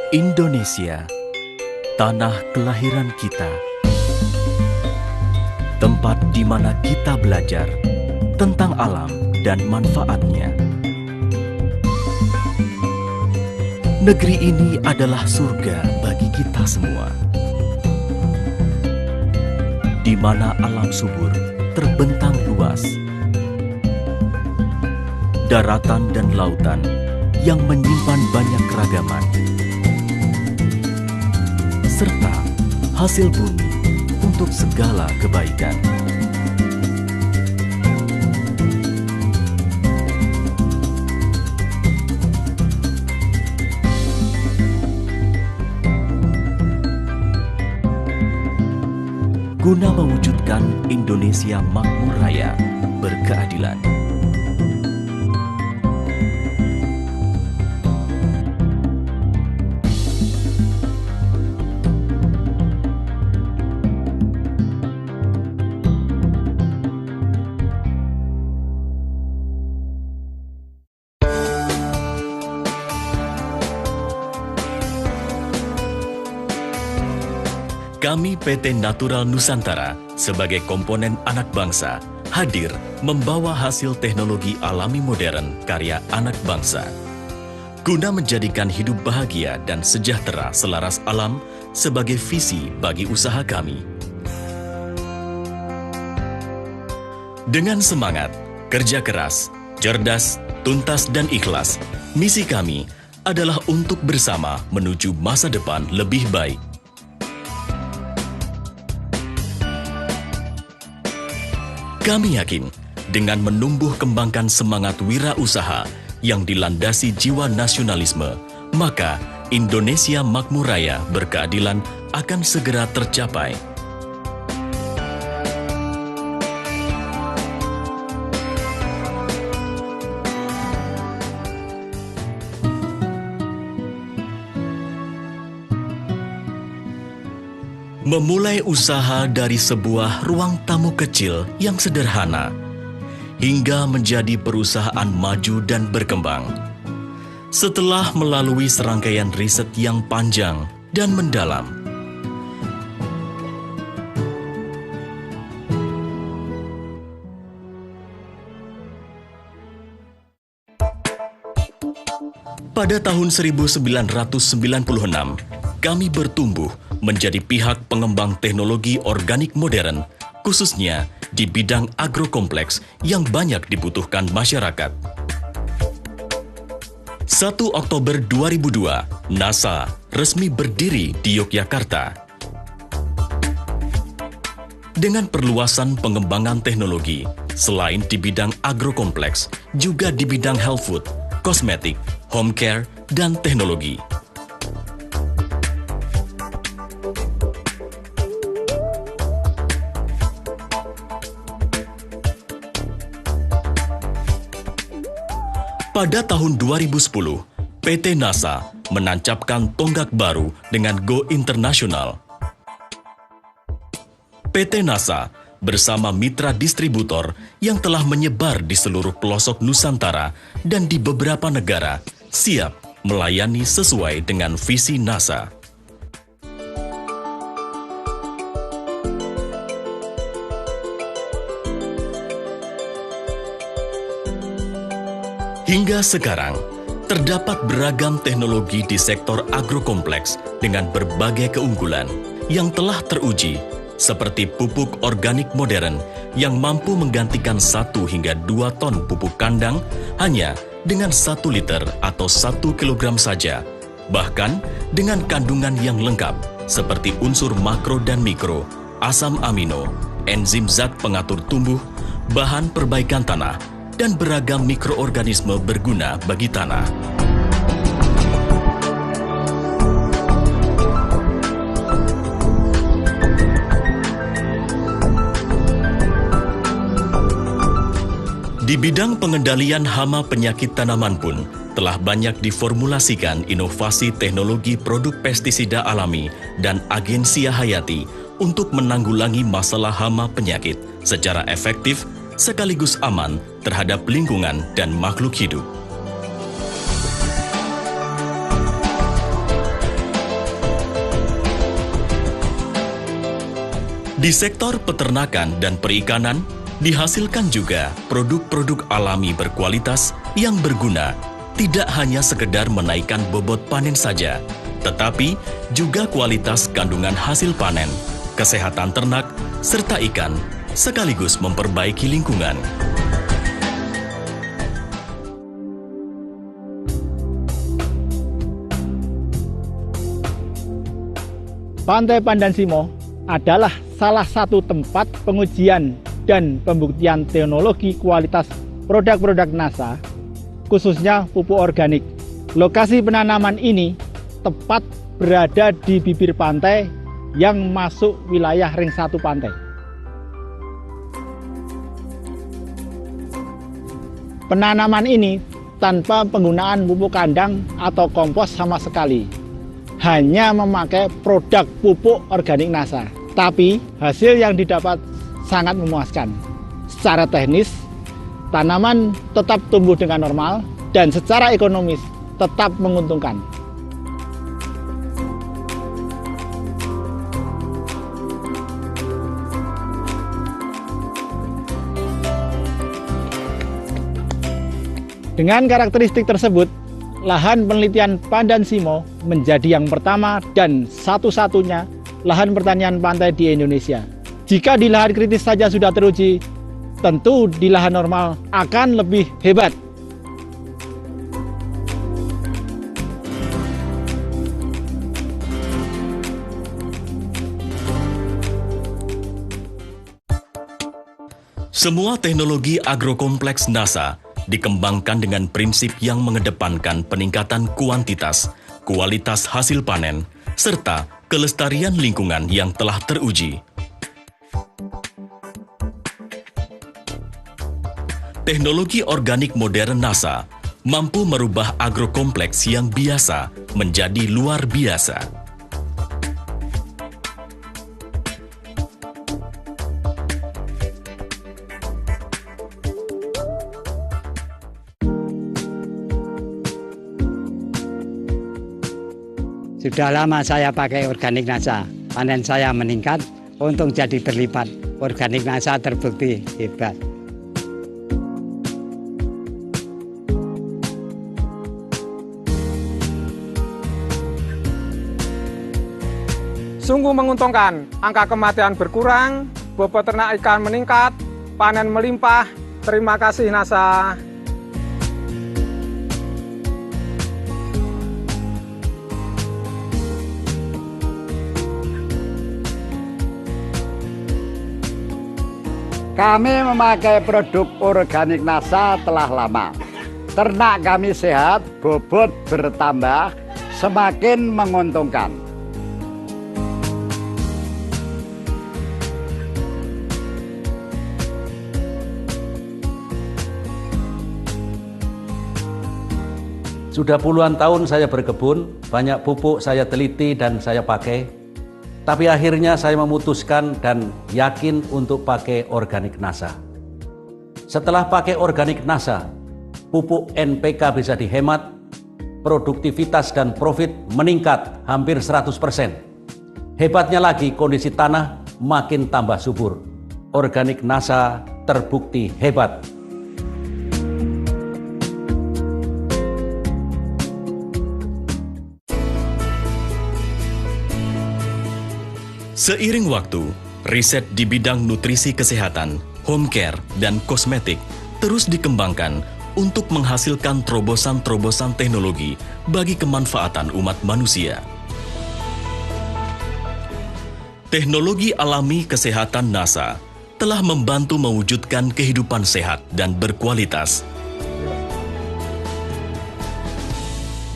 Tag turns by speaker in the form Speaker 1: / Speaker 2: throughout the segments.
Speaker 1: Indonesia, tanah kelahiran kita, tempat di mana kita belajar tentang alam dan manfaatnya. Negeri ini adalah surga bagi kita semua, di mana alam subur terbentang luas, daratan dan lautan yang menyimpan banyak keragaman, serta hasil bumi untuk segala kebaikan. Guna mewujudkan Indonesia makmur raya, berkeadilan. Kami PT Natural Nusantara sebagai komponen anak bangsa hadir membawa hasil teknologi alami modern karya anak bangsa. Guna menjadikan hidup bahagia dan sejahtera selaras alam sebagai visi bagi usaha kami. Dengan semangat, kerja keras, cerdas, tuntas dan ikhlas, misi kami adalah untuk bersama menuju masa depan lebih baik. Kami yakin, dengan menumbuh kembangkan semangat wirausaha yang dilandasi jiwa nasionalisme, maka Indonesia makmur raya berkeadilan akan segera tercapai. Memulai usaha dari sebuah ruang tamu kecil yang sederhana, hingga menjadi perusahaan maju dan berkembang. Setelah melalui serangkaian riset yang panjang dan mendalam, pada tahun 1996, kami bertumbuh menjadi pihak pengembang teknologi organik modern, khususnya di bidang agrokompleks yang banyak dibutuhkan masyarakat. 1 Oktober 2002, NASA resmi berdiri di Yogyakarta. Dengan perluasan pengembangan teknologi, selain di bidang agrokompleks, juga di bidang health food, kosmetik, home care, dan teknologi. Pada tahun 2010, PT NASA menancapkan tonggak baru dengan Go Internasional. PT NASA bersama mitra distributor yang telah menyebar di seluruh pelosok Nusantara dan di beberapa negara siap melayani sesuai dengan visi NASA. Hingga sekarang, terdapat beragam teknologi di sektor agrokompleks dengan berbagai keunggulan yang telah teruji, seperti pupuk organik modern yang mampu menggantikan 1 hingga 2 ton pupuk kandang hanya dengan 1 liter atau 1 kilogram saja, bahkan dengan kandungan yang lengkap seperti unsur makro dan mikro, asam amino, enzim zat pengatur tumbuh, bahan perbaikan tanah, dan beragam mikroorganisme berguna bagi tanah. Di bidang pengendalian hama penyakit tanaman pun telah banyak diformulasikan inovasi teknologi produk pestisida alami dan agensia hayati untuk menanggulangi masalah hama penyakit secara efektif sekaligus aman terhadap lingkungan dan makhluk hidup. Di sektor peternakan dan perikanan, dihasilkan juga produk-produk alami berkualitas yang berguna, tidak hanya sekedar menaikkan bobot panen saja, tetapi juga kualitas kandungan hasil panen, kesehatan ternak, serta ikan, sekaligus memperbaiki lingkungan.
Speaker 2: Pantai Pandansimo adalah salah satu tempat pengujian dan pembuktian teknologi kualitas produk-produk NASA, khususnya pupuk organik. Lokasi penanaman ini tepat berada di bibir pantai yang masuk wilayah ring 1 pantai. Penanaman ini tanpa penggunaan pupuk kandang atau kompos sama sekali. Hanya memakai produk pupuk organik NASA. Tapi hasil yang didapat sangat memuaskan. Secara teknis, tanaman tetap tumbuh dengan normal dan secara ekonomis tetap menguntungkan. Dengan karakteristik tersebut, lahan penelitian Pandansimo menjadi yang pertama dan satu-satunya lahan pertanian pantai di Indonesia. Jika di lahan kritis saja sudah teruji, tentu di lahan normal akan lebih hebat.
Speaker 1: Semua teknologi agrokompleks NASA dikembangkan dengan prinsip yang mengedepankan peningkatan kuantitas, kualitas hasil panen, serta kelestarian lingkungan yang telah teruji. Teknologi organik modern NASA mampu merubah agrokompleks yang biasa menjadi luar biasa.
Speaker 3: Sudah lama saya pakai organik NASA, panen saya meningkat, untung jadi berlipat. Organik NASA terbukti hebat.
Speaker 4: Sungguh menguntungkan, angka kematian berkurang, bobot ternak ikan meningkat, panen melimpah. Terima kasih NASA.
Speaker 5: Kami memakai produk organik NASA telah lama. Ternak kami sehat, bobot bertambah, semakin menguntungkan.
Speaker 6: Sudah puluhan tahun saya berkebun, banyak pupuk saya teliti dan saya pakai. Tapi akhirnya saya memutuskan dan yakin untuk pakai organik NASA. Setelah pakai organik NASA, pupuk NPK bisa dihemat, produktivitas dan profit meningkat hampir 100%. Hebatnya lagi kondisi tanah makin tambah subur. Organik NASA terbukti hebat.
Speaker 1: Seiring waktu, riset di bidang nutrisi kesehatan, home care, dan kosmetik terus dikembangkan untuk menghasilkan terobosan-terobosan teknologi bagi kemanfaatan umat manusia. Teknologi alami kesehatan NASA telah membantu mewujudkan kehidupan sehat dan berkualitas.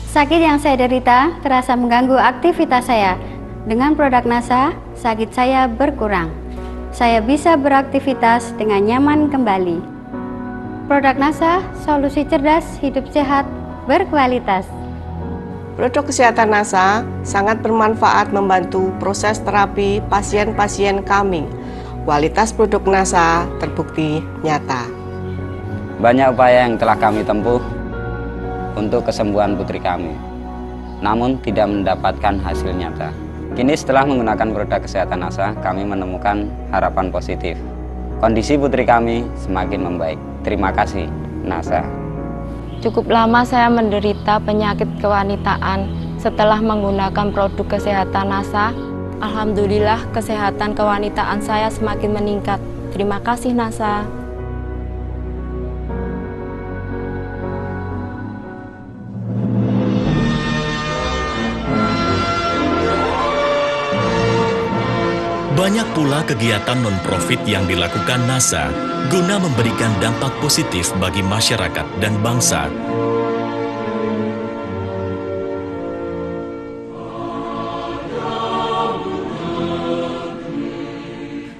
Speaker 7: Sakit yang saya derita terasa mengganggu aktivitas saya. Dengan produk NASA, sakit saya berkurang. Saya bisa beraktivitas dengan nyaman kembali. Produk NASA, solusi cerdas, hidup sehat, berkualitas.
Speaker 8: Produk kesehatan NASA sangat bermanfaat membantu proses terapi pasien-pasien kami. Kualitas produk NASA terbukti nyata.
Speaker 9: Banyak upaya yang telah kami tempuh untuk kesembuhan putri kami, namun tidak mendapatkan hasil nyata. Kini setelah menggunakan produk kesehatan NASA, kami menemukan harapan positif. Kondisi putri kami semakin membaik. Terima kasih, NASA.
Speaker 10: Cukup lama saya menderita penyakit kewanitaan. Setelah menggunakan produk kesehatan NASA, alhamdulillah kesehatan kewanitaan saya semakin meningkat. Terima kasih, NASA.
Speaker 1: Banyak pula kegiatan non-profit yang dilakukan NASA guna memberikan dampak positif bagi masyarakat dan bangsa.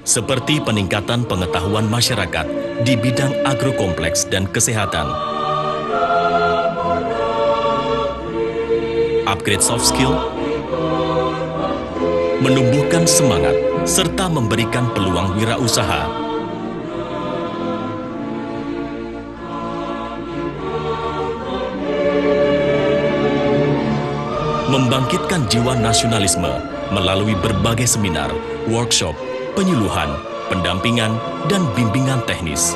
Speaker 1: Seperti peningkatan pengetahuan masyarakat di bidang agrokompleks dan kesehatan, upgrade soft skill, menumbuhkan semangat, serta memberikan peluang wirausaha. Membangkitkan jiwa nasionalisme melalui berbagai seminar, workshop, penyuluhan, pendampingan, dan bimbingan teknis.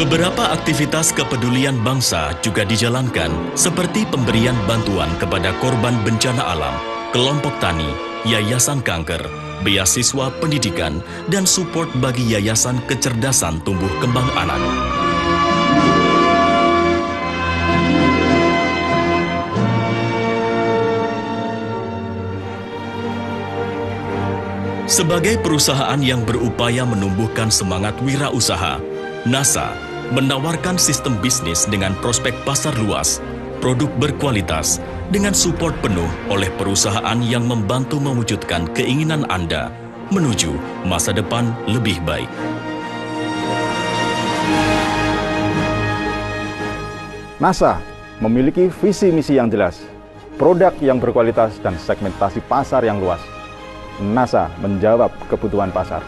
Speaker 1: Beberapa aktivitas kepedulian bangsa juga dijalankan, seperti pemberian bantuan kepada korban bencana alam, kelompok tani, yayasan kanker, beasiswa pendidikan, dan support bagi yayasan kecerdasan tumbuh kembang anak. Sebagai perusahaan yang berupaya menumbuhkan semangat wirausaha, NASA menawarkan sistem bisnis dengan prospek pasar luas, produk berkualitas, dengan support penuh oleh perusahaan yang membantu mewujudkan keinginan Anda menuju masa depan lebih baik.
Speaker 11: NASA memiliki visi misi yang jelas, produk yang berkualitas dan segmentasi pasar yang luas. NASA menjawab kebutuhan pasar.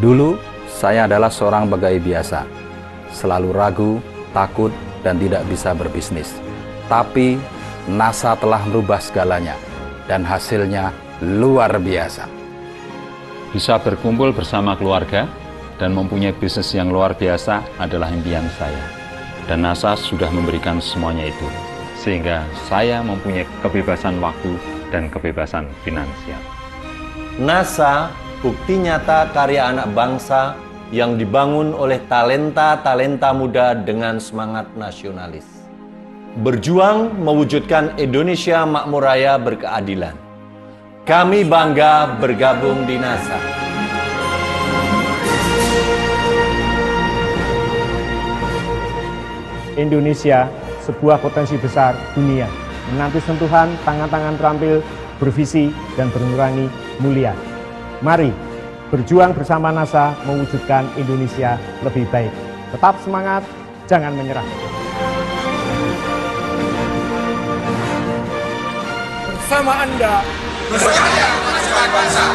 Speaker 12: Dulu, saya adalah seorang pegawai biasa, selalu ragu, takut, dan tidak bisa berbisnis. Tapi, NASA telah merubah segalanya, dan hasilnya luar biasa.
Speaker 13: Bisa berkumpul bersama keluarga dan mempunyai bisnis yang luar biasa adalah impian saya. Dan NASA sudah memberikan semuanya itu, sehingga saya mempunyai kebebasan waktu dan kebebasan finansial.
Speaker 14: NASA bukti nyata karya anak bangsa yang dibangun oleh talenta-talenta muda dengan semangat nasionalis. Berjuang mewujudkan Indonesia makmur raya berkeadilan. Kami bangga bergabung di NASA.
Speaker 15: Indonesia, sebuah potensi besar dunia, menanti sentuhan tangan-tangan terampil, bervisi, dan bernurani mulia. Mari berjuang bersama NASA mewujudkan Indonesia lebih baik. Tetap semangat, jangan menyerah.
Speaker 16: Bersama Anda, berkarya memajukan bangsa.